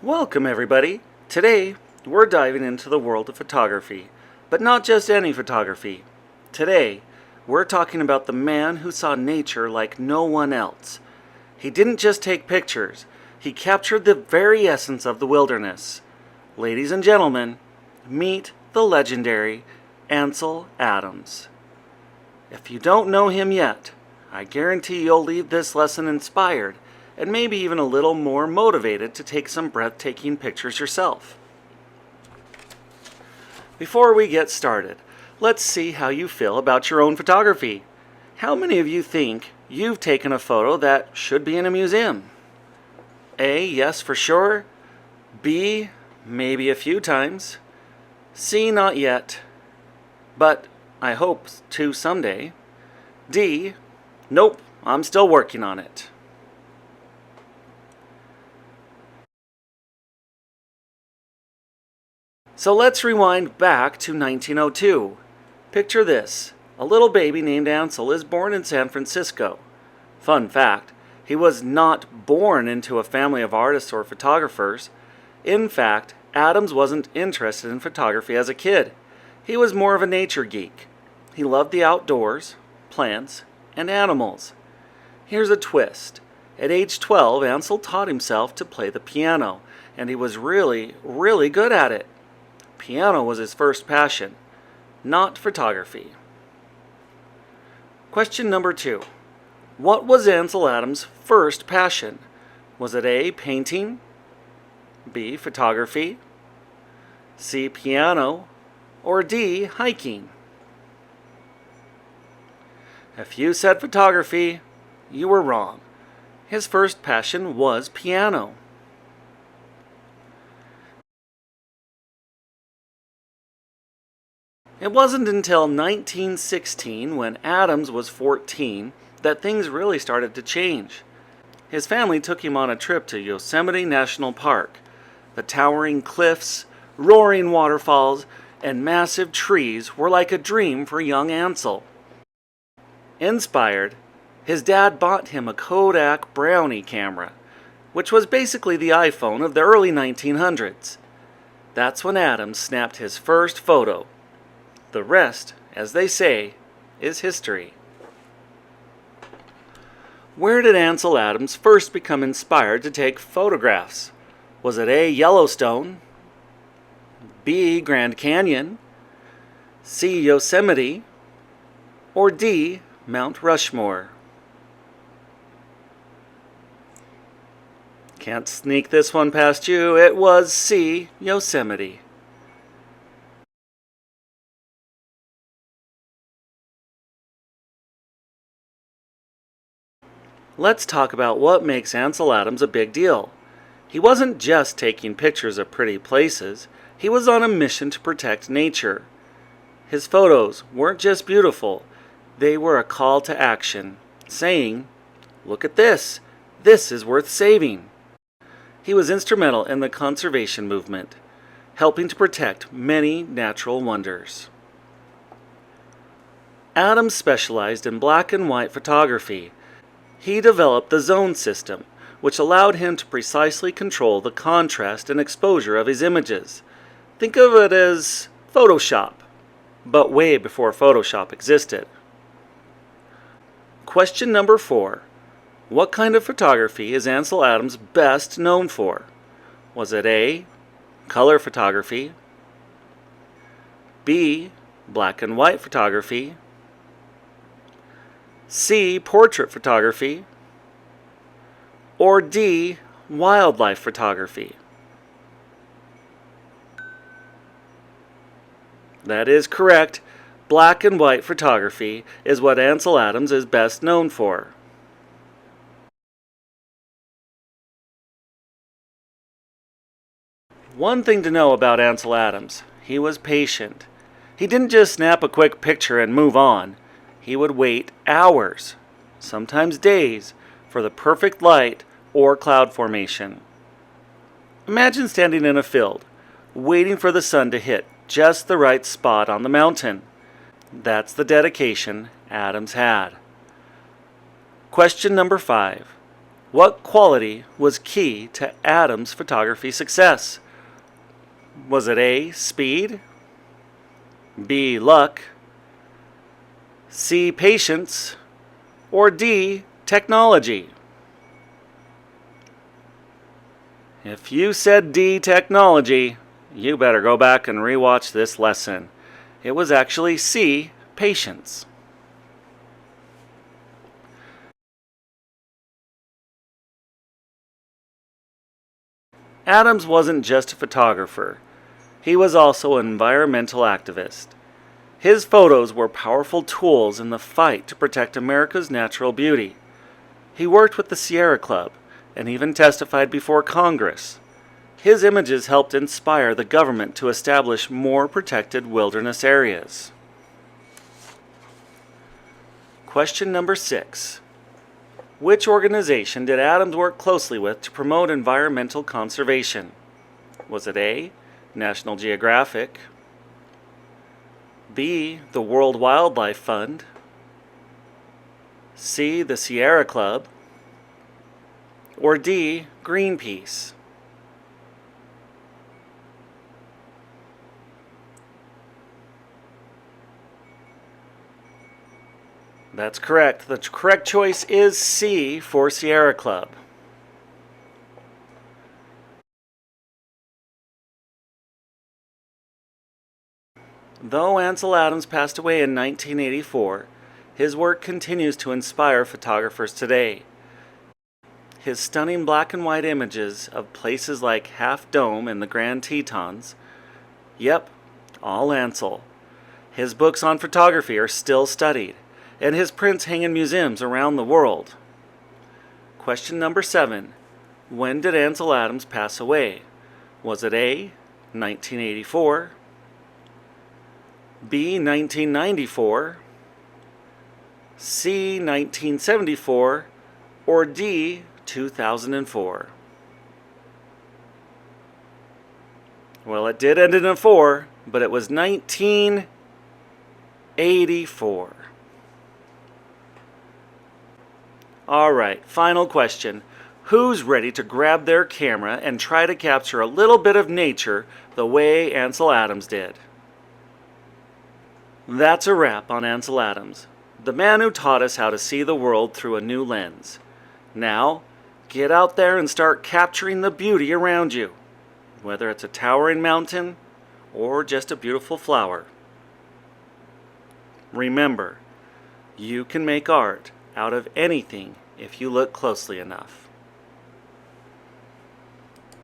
Welcome everybody! Today we're diving into the world of photography, but not just any photography. Today we're talking about the man who saw nature like no one else. He didn't just take pictures, he captured the very essence of the wilderness. Ladies and gentlemen, meet the legendary Ansel Adams. If you don't know him yet, I guarantee you'll leave this lesson inspired and maybe even a little more motivated to take some breathtaking pictures yourself. Before we get started, let's see how you feel about your own photography. How many of you think you've taken a photo that should be in a museum? A, yes for sure. B, maybe a few times. C, not yet, but I hope to someday. D, nope, I'm still working on it. So let's rewind back to 1902. Picture this. A little baby named Ansel is born in San Francisco. Fun fact, he was not born into a family of artists or photographers. In fact, Adams wasn't interested in photography as a kid. He was more of a nature geek. He loved the outdoors, plants, and animals. Here's a twist. At age 12, Ansel taught himself to play the piano, and he was really good at it. Piano was his first passion, not photography. Question number 2. What was Ansel Adams' first passion? Was it A, painting, B, photography, C, piano, or D, hiking? If you said photography, you were wrong. His first passion was piano. It wasn't until 1916, when Adams was 14, that things really started to change. His family took him on a trip to Yosemite National Park. The towering cliffs, roaring waterfalls, and massive trees were like a dream for young Ansel. Inspired, his dad bought him a Kodak Brownie camera, which was basically the iPhone of the early 1900s. That's when Adams snapped his first photo. The rest, as they say, is history. Where did Ansel Adams first become inspired to take photographs? Was it A, Yellowstone, B, Grand Canyon, C, Yosemite, or D, Mount Rushmore? Can't sneak this one past you. It was C, Yosemite. Let's talk about what makes Ansel Adams a big deal. He wasn't just taking pictures of pretty places, he was on a mission to protect nature. His photos weren't just beautiful, they were a call to action, saying, "Look at this is worth saving." He was instrumental in the conservation movement, helping to protect many natural wonders. Adams specialized in black and white photography. He developed the zone system, which allowed him to precisely control the contrast and exposure of his images. Think of it as Photoshop, but way before Photoshop existed. Question number 4. What kind of photography is Ansel Adams best known for? Was it A, color photography, B, black and white photography, C, portrait photography, or D, wildlife photography? That is correct. Black and white photography is what Ansel Adams is best known for. One thing to know about Ansel Adams, he was patient. He didn't just snap a quick picture and move on. He would wait hours, sometimes days, for the perfect light or cloud formation. Imagine standing in a field, waiting for the sun to hit just the right spot on the mountain. That's the dedication Adams had. Question number 5. What quality was key to Adams' photography success? Was it A, speed, B, luck, C, patience, or D, technology? If you said D, technology, you better go back and rewatch this lesson. It was actually C, patience. Adams wasn't just a photographer. He was also an environmental activist. His photos were powerful tools in the fight to protect America's natural beauty. He worked with the Sierra Club and even testified before Congress. His images helped inspire the government to establish more protected wilderness areas. Question number 6. Which organization did Adams work closely with to promote environmental conservation? Was it A, National Geographic, B, the World Wildlife Fund, C, the Sierra Club, or D, Greenpeace? That's correct. The correct choice is C for Sierra Club. Though Ansel Adams passed away in 1984, his work continues to inspire photographers today. His stunning black and white images of places like Half Dome and the Grand Tetons, yep, all Ansel. His books on photography are still studied, and his prints hang in museums around the world. Question number 7. When did Ansel Adams pass away? Was it A, 1984, B, 1994, C, 1974, or D, 2004? Well, it did end in a 4, but it was 1984. Alright, final question. Who's ready to grab their camera and try to capture a little bit of nature the way Ansel Adams did? That's a wrap on Ansel Adams, the man who taught us how to see the world through a new lens. Now, get out there and start capturing the beauty around you, whether it's a towering mountain or just a beautiful flower. Remember, you can make art out of anything if you look closely enough.